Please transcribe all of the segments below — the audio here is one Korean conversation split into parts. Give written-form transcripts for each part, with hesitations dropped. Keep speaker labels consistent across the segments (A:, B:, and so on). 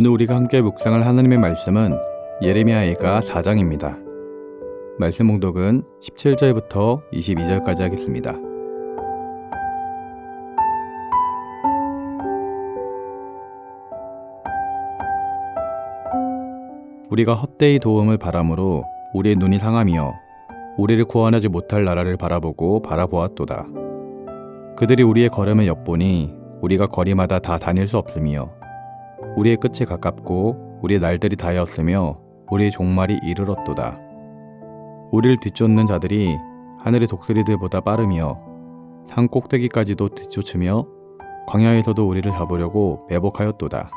A: 오늘 우리가 함께 묵상할 하나님의 말씀은 예레미야가 4장입니다. 말씀 봉독은 17절부터 22절까지 하겠습니다. 우리가 헛되이 도움을 바람으로 우리의 눈이 상하며 우리를 구원하지 못할 나라를 바라보고 바라보았도다. 그들이 우리의 걸음을 엿보니 우리가 거리마다 다 다닐 수 없으며 우리의 끝이 가깝고 우리의 날들이 다하였으며 우리의 종말이 이르렀도다. 우리를 뒤쫓는 자들이 하늘의 독수리들보다 빠르며 산 꼭대기까지도 뒤쫓으며 광야에서도 우리를 잡으려고 매복하였도다.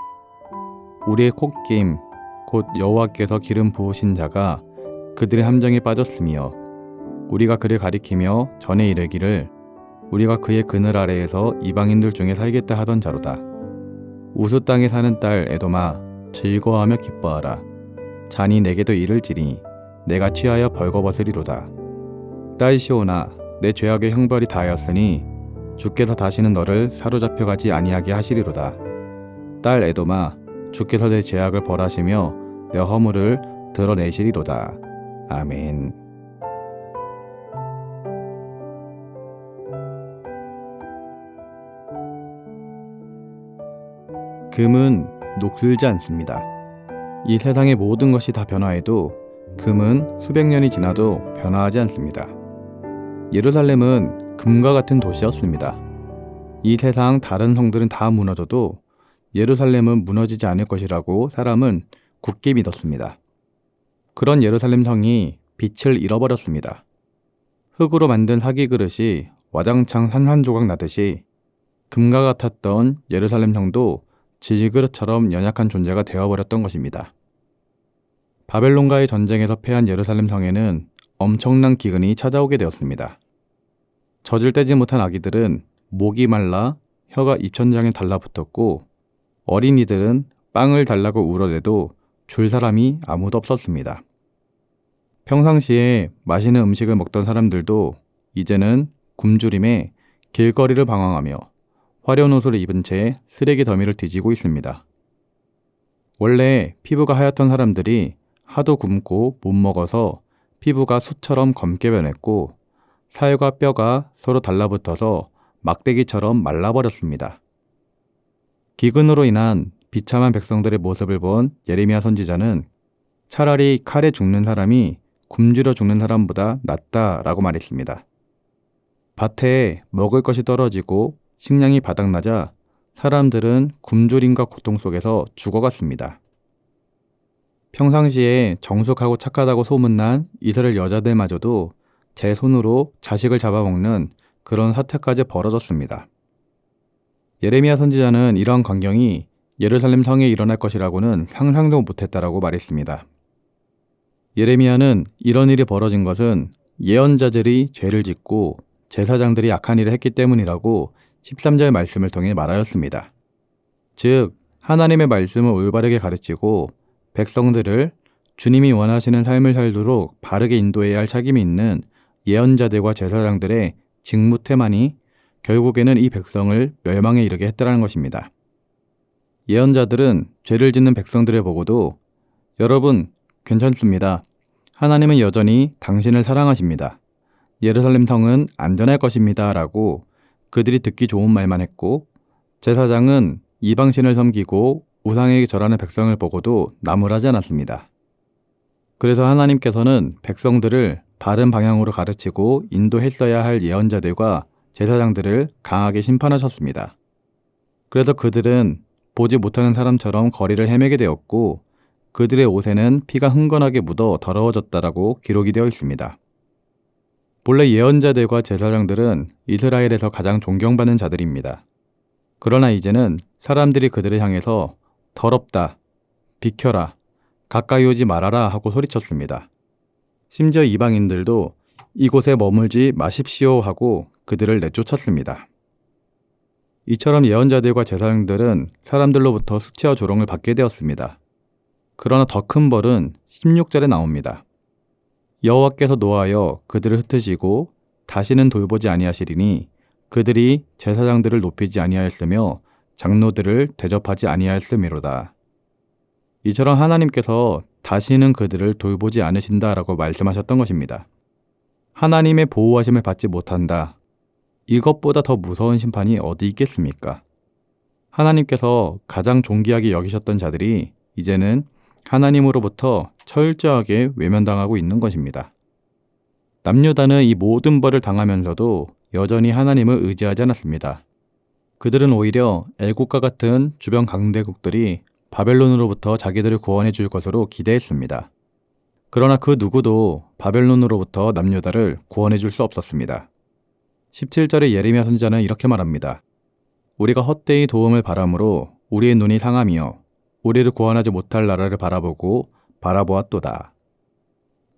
A: 우리의 콧김 곧 여호와께서 기름 부으신 자가 그들의 함정에 빠졌으며 우리가 그를 가리키며 전에 이르기를 우리가 그의 그늘 아래에서 이방인들 중에 살겠다 하던 자로다. 우스 땅에 사는 딸 에돔아 즐거워하며 기뻐하라. 잔이 내게도 이를지니 내가 취하여 벌거벗으리로다. 딸 시온아 내 죄악의 형벌이 다하였으니 주께서 다시는 너를 사로잡혀 가지 아니하게 하시리로다. 딸 에돔아 주께서 내 죄악을 벌하시며 내 허물을 드러내시리로다. 아멘. 금은 녹슬지 않습니다. 이 세상의 모든 것이 다 변화해도 금은 수백 년이 지나도 변화하지 않습니다. 예루살렘은 금과 같은 도시였습니다. 이 세상 다른 성들은 다 무너져도 예루살렘은 무너지지 않을 것이라고 사람은 굳게 믿었습니다. 그런 예루살렘 성이 빛을 잃어버렸습니다. 흙으로 만든 사기 그릇이 와장창 산산조각 나듯이 금과 같았던 예루살렘 성도 질그릇처럼 연약한 존재가 되어버렸던 것입니다. 바벨론과의 전쟁에서 패한 예루살렘 성에는 엄청난 기근이 찾아오게 되었습니다. 젖을 떼지 못한 아기들은 목이 말라 혀가 입천장에 달라붙었고 어린이들은 빵을 달라고 울어대도 줄 사람이 아무도 없었습니다. 평상시에 맛있는 음식을 먹던 사람들도 이제는 굶주림에 길거리를 방황하며 화려한 옷을 입은 채 쓰레기 더미를 뒤지고 있습니다. 원래 피부가 하얗던 사람들이 하도 굶고 못 먹어서 피부가 수처럼 검게 변했고 살과 뼈가 서로 달라붙어서 막대기처럼 말라버렸습니다. 기근으로 인한 비참한 백성들의 모습을 본 예레미야 선지자는 차라리 칼에 죽는 사람이 굶주려 죽는 사람보다 낫다라고 말했습니다. 밭에 먹을 것이 떨어지고 식량이 바닥나자 사람들은 굶주림과 고통 속에서 죽어갔습니다. 평상시에 정숙하고 착하다고 소문난 이스라엘 여자들마저도 제 손으로 자식을 잡아먹는 그런 사태까지 벌어졌습니다. 예레미야 선지자는 이러한 광경이 예루살렘 성에 일어날 것이라고는 상상도 못했다라고 말했습니다. 예레미야는 이런 일이 벌어진 것은 예언자들이 죄를 짓고 제사장들이 악한 일을 했기 때문이라고 13절 말씀을 통해 말하였습니다. 즉 하나님의 말씀을 올바르게 가르치고 백성들을 주님이 원하시는 삶을 살도록 바르게 인도해야 할 책임이 있는 예언자들과 제사장들의 직무태만이 결국에는 이 백성을 멸망에 이르게 했다는 것입니다. 예언자들은 죄를 짓는 백성들을 보고도 여러분 괜찮습니다. 하나님은 여전히 당신을 사랑하십니다. 예루살렘 성은 안전할 것입니다. 라고 그들이 듣기 좋은 말만 했고 제사장은 이방신을 섬기고 우상에게 절하는 백성을 보고도 나무라지 않았습니다. 그래서 하나님께서는 백성들을 바른 방향으로 가르치고 인도했어야 할 예언자들과 제사장들을 강하게 심판하셨습니다. 그래서 그들은 보지 못하는 사람처럼 거리를 헤매게 되었고 그들의 옷에는 피가 흥건하게 묻어 더러워졌다라고 기록이 되어 있습니다. 본래 예언자들과 제사장들은 이스라엘에서 가장 존경받는 자들입니다. 그러나 이제는 사람들이 그들을 향해서 더럽다, 비켜라, 가까이 오지 말아라 하고 소리쳤습니다. 심지어 이방인들도 이곳에 머물지 마십시오 하고 그들을 내쫓았습니다. 이처럼 예언자들과 제사장들은 사람들로부터 수치와 조롱을 받게 되었습니다. 그러나 더 큰 벌은 16절에 나옵니다. 여호와께서 노하여 그들을 흩으시고 다시는 돌보지 아니하시리니 그들이 제사장들을 높이지 아니하였으며 장로들을 대접하지 아니하였음이로다. 이처럼 하나님께서 다시는 그들을 돌보지 않으신다라고 말씀하셨던 것입니다. 하나님의 보호하심을 받지 못한다. 이것보다 더 무서운 심판이 어디 있겠습니까? 하나님께서 가장 존귀하게 여기셨던 자들이 이제는 하나님으로부터 철저하게 외면당하고 있는 것입니다. 남유다는 이 모든 벌을 당하면서도 여전히 하나님을 의지하지 않았습니다. 그들은 오히려 애국과 같은 주변 강대국들이 바벨론으로부터 자기들을 구원해 줄 것으로 기대했습니다. 그러나 그 누구도 바벨론으로부터 남유다를 구원해 줄 수 없었습니다. 17절의 예레미야 선지자는 이렇게 말합니다. 우리가 헛되이 도움을 바람으로 우리의 눈이 상하며 우리를 구원하지 못할 나라를 바라보고 바라보았도다.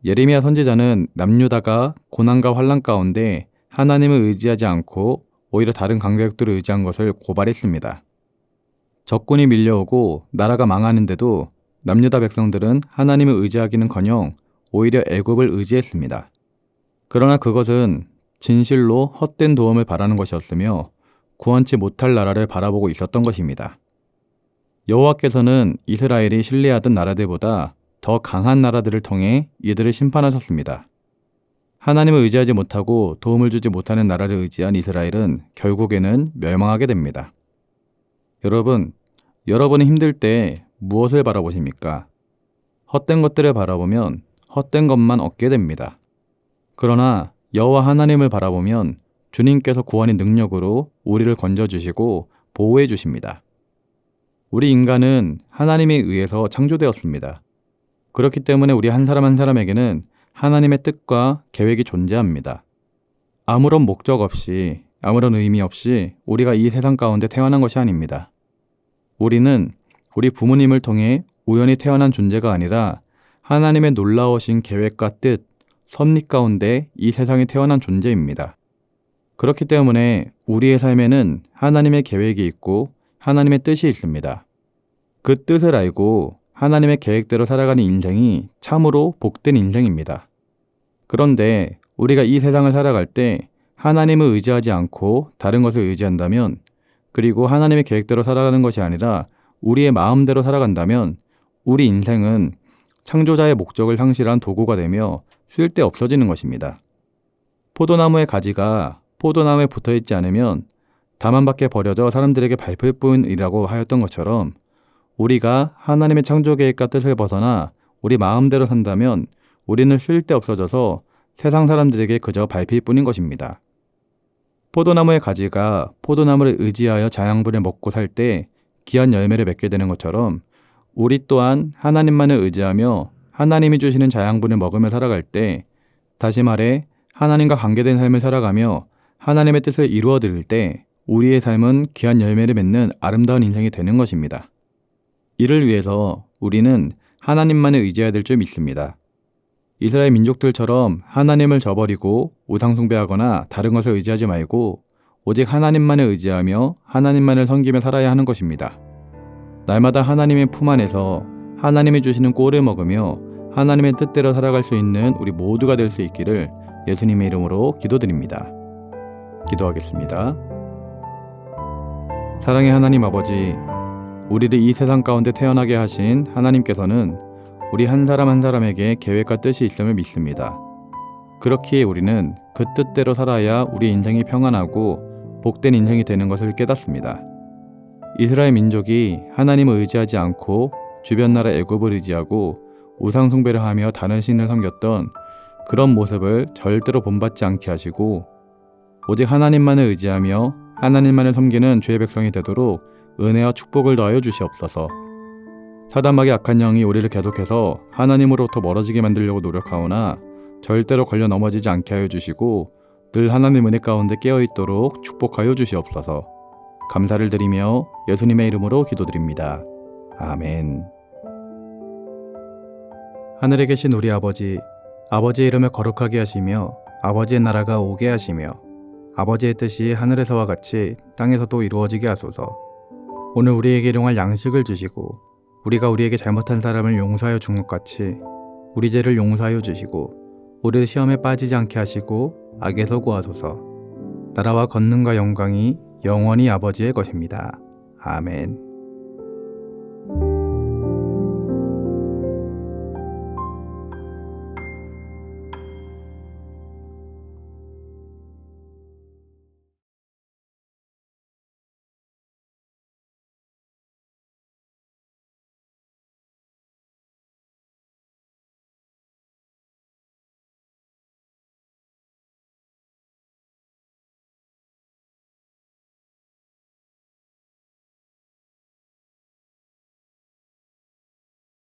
A: 예레미야 선지자는 남유다가 고난과 환난 가운데 하나님을 의지하지 않고 오히려 다른 강대국들을 의지한 것을 고발했습니다. 적군이 밀려오고 나라가 망하는데도 남유다 백성들은 하나님을 의지하기는커녕 오히려 애굽을 의지했습니다. 그러나 그것은 진실로 헛된 도움을 바라는 것이었으며 구원치 못할 나라를 바라보고 있었던 것입니다. 여호와께서는 이스라엘이 신뢰하던 나라들보다 더 강한 나라들을 통해 이들을 심판하셨습니다. 하나님을 의지하지 못하고 도움을 주지 못하는 나라를 의지한 이스라엘은 결국에는 멸망하게 됩니다. 여러분이 힘들 때 무엇을 바라보십니까? 헛된 것들을 바라보면 헛된 것만 얻게 됩니다. 그러나 여호와 하나님을 바라보면 주님께서 구원의 능력으로 우리를 건져주시고 보호해 주십니다. 우리 인간은 하나님에 의해서 창조되었습니다. 그렇기 때문에 우리 한 사람 한 사람에게는 하나님의 뜻과 계획이 존재합니다. 아무런 목적 없이, 아무런 의미 없이 우리가 이 세상 가운데 태어난 것이 아닙니다. 우리는 우리 부모님을 통해 우연히 태어난 존재가 아니라 하나님의 놀라우신 계획과 뜻, 섭리 가운데 이 세상에 태어난 존재입니다. 그렇기 때문에 우리의 삶에는 하나님의 계획이 있고 하나님의 뜻이 있습니다. 그 뜻을 알고 하나님의 계획대로 살아가는 인생이 참으로 복된 인생입니다. 그런데 우리가 이 세상을 살아갈 때 하나님을 의지하지 않고 다른 것을 의지한다면, 그리고 하나님의 계획대로 살아가는 것이 아니라 우리의 마음대로 살아간다면 우리 인생은 창조자의 목적을 상실한 도구가 되며 쓸데없어지는 것입니다. 포도나무의 가지가 포도나무에 붙어있지 않으면 다만 밖에 버려져 사람들에게 밟힐 뿐이라고 하였던 것처럼 우리가 하나님의 창조 계획과 뜻을 벗어나 우리 마음대로 산다면 우리는 쓸데없어져서 세상 사람들에게 그저 밟힐 뿐인 것입니다. 포도나무의 가지가 포도나무를 의지하여 자양분을 먹고 살 때 귀한 열매를 맺게 되는 것처럼 우리 또한 하나님만을 의지하며 하나님이 주시는 자양분을 먹으며 살아갈 때, 다시 말해 하나님과 관계된 삶을 살아가며 하나님의 뜻을 이루어 드릴 때 우리의 삶은 귀한 열매를 맺는 아름다운 인생이 되는 것입니다. 이를 위해서 우리는 하나님만을 의지해야 될 줄 믿습니다. 이스라엘 민족들처럼 하나님을 저버리고 우상 숭배하거나 다른 것을 의지하지 말고 오직 하나님만을 의지하며 하나님만을 섬기며 살아야 하는 것입니다. 날마다 하나님의 품 안에서 하나님이 주시는 꼴을 먹으며 하나님의 뜻대로 살아갈 수 있는 우리 모두가 될 수 있기를 예수님의 이름으로 기도드립니다. 기도하겠습니다. 사랑의 하나님 아버지, 우리를 이 세상 가운데 태어나게 하신 하나님께서는 우리 한 사람 한 사람에게 계획과 뜻이 있음을 믿습니다. 그렇기에 우리는 그 뜻대로 살아야 우리 인생이 평안하고 복된 인생이 되는 것을 깨닫습니다. 이스라엘 민족이 하나님을 의지하지 않고 주변 나라 애굽을 의지하고 우상 숭배를 하며 다른 신을 섬겼던 그런 모습을 절대로 본받지 않게 하시고 오직 하나님만을 의지하며 하나님만을 섬기는 주의 백성이 되도록 은혜와 축복을 더하여 주시옵소서. 사단마귀 악한 영이 우리를 계속해서 하나님으로부터 멀어지게 만들려고 노력하오나 절대로 걸려 넘어지지 않게 하여 주시고 늘 하나님 은혜 가운데 깨어있도록 축복하여 주시옵소서. 감사를 드리며 예수님의 이름으로 기도드립니다. 아멘. 하늘에 계신 우리 아버지, 아버지의 이름을 거룩하게 하시며 아버지의 나라가 오게 하시며 아버지의 뜻이 하늘에서와 같이 땅에서도 이루어지게 하소서. 오늘 우리에게 일용할 양식을 주시고 우리가 우리에게 잘못한 사람을 용서하여 준 것 같이 우리 죄를 용서하여 주시고 우리를 시험에 빠지지 않게 하시고 악에서 구하소서. 나라와 권능과 영광이 영원히 아버지의 것입니다. 아멘.